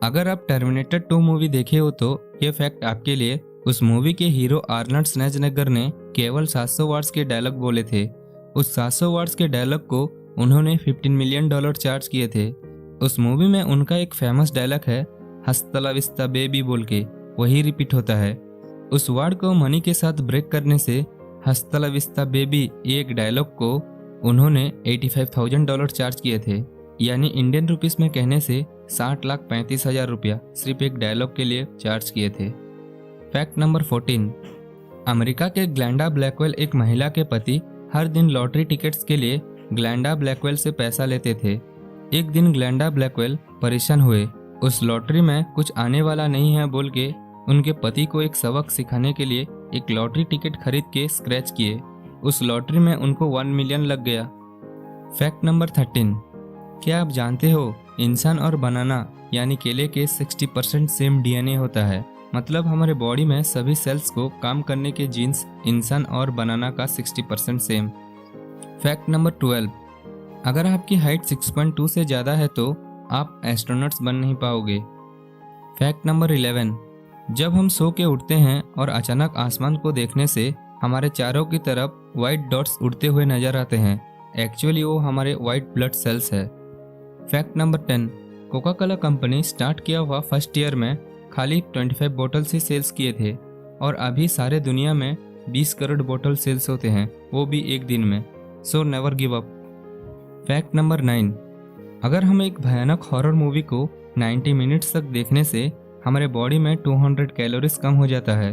अगर आप terminator 2 movie देखे हो तो ये फैक्ट आपके लिए। उस मूवी के हीरो आर्नल्ड श्वार्ज़नेगर ने केवल 700 वर्ड्स के डायलॉग बोले थे। उस 700 वर्ड्स के डायलॉग को उन्होंने $15 मिलियन चार्ज किए थे। उस मूवी में उनका एक फेमस डायलॉग है, हस्ता ला विस्ता बेबी बोल के, वही रिपीट होता है। उस वर्ड को मनी के साथ ब्रेक करने से हस्ता ला विस्ता बेबी एक डायलॉग को उन्होंने $85,000 चार्ज किए थे, यानी इंडियन रुपीस में कहने से 60,35,000 रुपया सिर्फ एक डायलॉग के लिए चार्ज किए थे। फैक्ट नंबर 14, अमेरिका के ग्लैंडा ब्लैकवेल एक महिला के पति हर दिन लॉटरी टिकट्स के लिए ग्लैंडा ब्लैकवेल से पैसा लेते थे। एक दिन ग्लैंडा ब्लैकवेल परेशान हुए, उस लॉटरी में कुछ आने वाला नहीं है बोल के उनके पति को एक सबक सिखाने के लिए एक लॉटरी टिकट खरीद के स्क्रैच किए। उस लॉटरी में उनको 1 मिलियन लग गया। फैक्ट नंबर 13, क्या आप जानते हो इंसान और बनाना यानी केले के 60% सेम डीएनए होता है। मतलब हमारे बॉडी में सभी सेल्स को काम करने के जीन्स इंसान और बनाना का 60% सेम। फैक्ट नंबर 12, अगर आपकी हाइट 6.2 से ज़्यादा है तो आप एस्ट्रोनॉट्स बन नहीं पाओगे। फैक्ट नंबर 11, जब हम सो के उठते हैं और अचानक आसमान को देखने से हमारे चारों की तरफ वाइट डॉट्स उड़ते हुए नजर आते हैं, एक्चुअली वो हमारे वाइट ब्लड सेल्स है। Fact number 10, Coca Cola company start किया हुआ फर्स्ट ईयर में खाली 25 बोटल्स ही सेल्स किए थे और अभी सारे दुनिया में 20 करोड़ बोतल सेल्स होते हैं, वो भी एक दिन में। So never give up. Fact number 9, अगर हम एक भयानक हॉरर मूवी को 90 मिनट्स तक देखने से हमारे बॉडी में 200 कैलोरीज कम हो जाता है,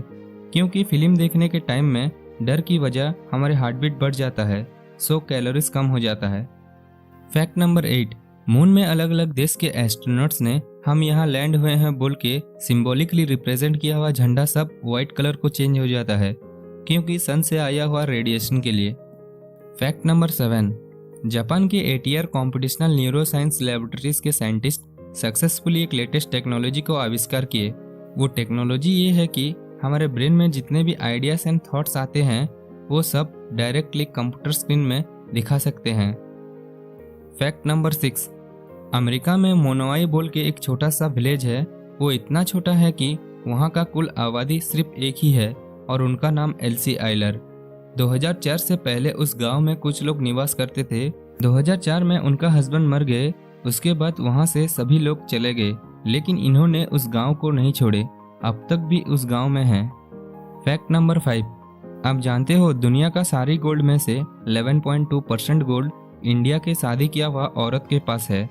क्योंकि फिल्म देखने के टाइम में डर की वजह हमारे हार्ट बीट बढ़ जाता है, सो कैलोरीज कम हो जाता है। फैक्ट नंबर 8, मून में अलग अलग देश के एस्ट्रोनॉट्स ने हम यहाँ लैंड हुए हैं बोल के सिंबॉलिकली रिप्रेजेंट किया हुआ झंडा सब व्हाइट कलर को चेंज हो जाता है, क्योंकि सन से आया हुआ रेडिएशन के लिए। फैक्ट नंबर 7, जापान के ATR computational neuro science laboratories के साइंटिस्ट सक्सेसफुली एक लेटेस्ट टेक्नोलॉजी को आविष्कार किए। वो टेक्नोलॉजी ये है कि हमारे ब्रेन में जितने भी आइडियाज एंड थॉट्स आते हैं वो सब डायरेक्टली कंप्यूटर स्क्रीन में दिखा सकते हैं। फैक्ट नंबर 6, अमेरिका में मोनोआई बोल के एक छोटा सा विलेज है। वो इतना छोटा है कि वहाँ का कुल आबादी सिर्फ एक ही है और उनका नाम एल्सी आइलर। 2004 से पहले उस गांव में कुछ लोग निवास करते थे। 2004 में उनका हस्बैंड मर गए, उसके बाद वहाँ से सभी लोग चले गए, लेकिन इन्होंने उस गांव को नहीं छोड़े, अब तक भी उस गांव में हैं। फैक्ट नंबर 5, आप जानते हो दुनिया का सारी गोल्ड में से 11.2% गोल्ड इंडिया के शादी किया हुआ औरत के पास है।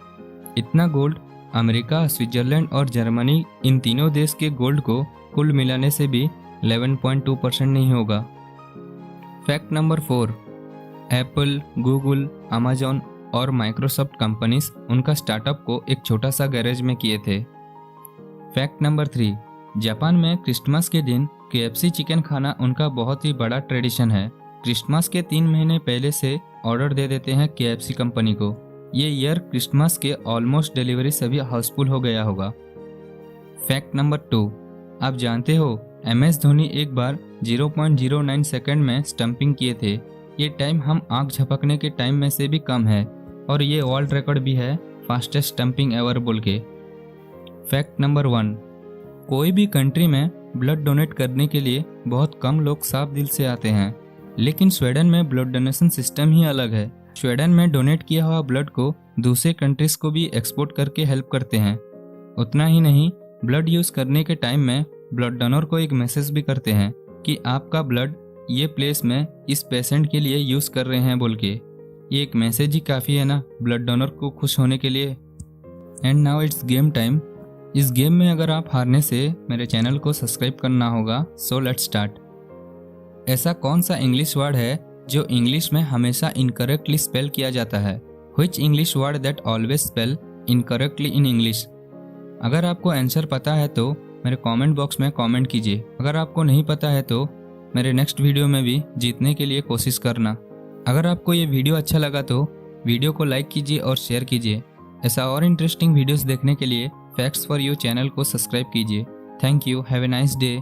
इतना गोल्ड अमेरिका, स्विट्जरलैंड और जर्मनी, इन तीनों देश के गोल्ड को कुल मिलाने से भी 11.2% नहीं होगा। Fact number 4, Apple, Google, Amazon और माइक्रोसॉफ्ट कंपनीज उनका स्टार्टअप को एक छोटा सा गैरेज में किए थे। फैक्ट नंबर 3, जापान में क्रिसमस के दिन KFC चिकन खाना उनका बहुत ही बड़ा ट्रेडिशन है। क्रिसमस के 3 महीने पहले से ऑर्डर दे देते हैं KFC कंपनी को। ये ईयर क्रिसमस के ऑलमोस्ट डिलीवरी सभी हाउसफुल हो गया होगा। फैक्ट नंबर 2, आप जानते हो MS धोनी एक बार 0.09 सेकंड में स्टंपिंग किए थे। ये टाइम हम आंख झपकने के टाइम में से भी कम है और ये वर्ल्ड रिकॉर्ड भी है फास्टेस्ट स्टंपिंग एवर बोल के। फैक्ट नंबर 1, कोई भी कंट्री में ब्लड डोनेट करने के लिए बहुत कम लोग साफ दिल से आते हैं, लेकिन स्वीडन में ब्लड डोनेशन सिस्टम ही अलग है। स्वीडन में डोनेट किया हुआ ब्लड को दूसरे कंट्रीज को भी एक्सपोर्ट करके हेल्प करते हैं। उतना ही नहीं, ब्लड यूज़ करने के टाइम में ब्लड डोनर को एक मैसेज भी करते हैं कि आपका ब्लड ये प्लेस में इस पेशेंट के लिए यूज़ कर रहे हैं बोल के। ये एक मैसेज ही काफ़ी है ना ब्लड डोनर को खुश होने के लिए। And now it's game time. इस गेम में अगर आप हारने से मेरे चैनल को सब्सक्राइब करना होगा। So let's start. ऐसा कौन सा इंग्लिश वर्ड है जो इंग्लिश में हमेशा इनकरेक्टली स्पेल किया जाता है? Which English word that always spell incorrectly in English? अगर आपको आंसर पता है तो मेरे कमेंट बॉक्स में कमेंट कीजिए। अगर आपको नहीं पता है तो मेरे नेक्स्ट वीडियो में भी जीतने के लिए कोशिश करना। अगर आपको ये वीडियो अच्छा लगा तो वीडियो को लाइक कीजिए और शेयर कीजिए। ऐसा और इंटरेस्टिंग वीडियोस देखने के लिए फैक्ट्स फॉर यू चैनल को सब्सक्राइब कीजिए। Thank you. Have a nice day.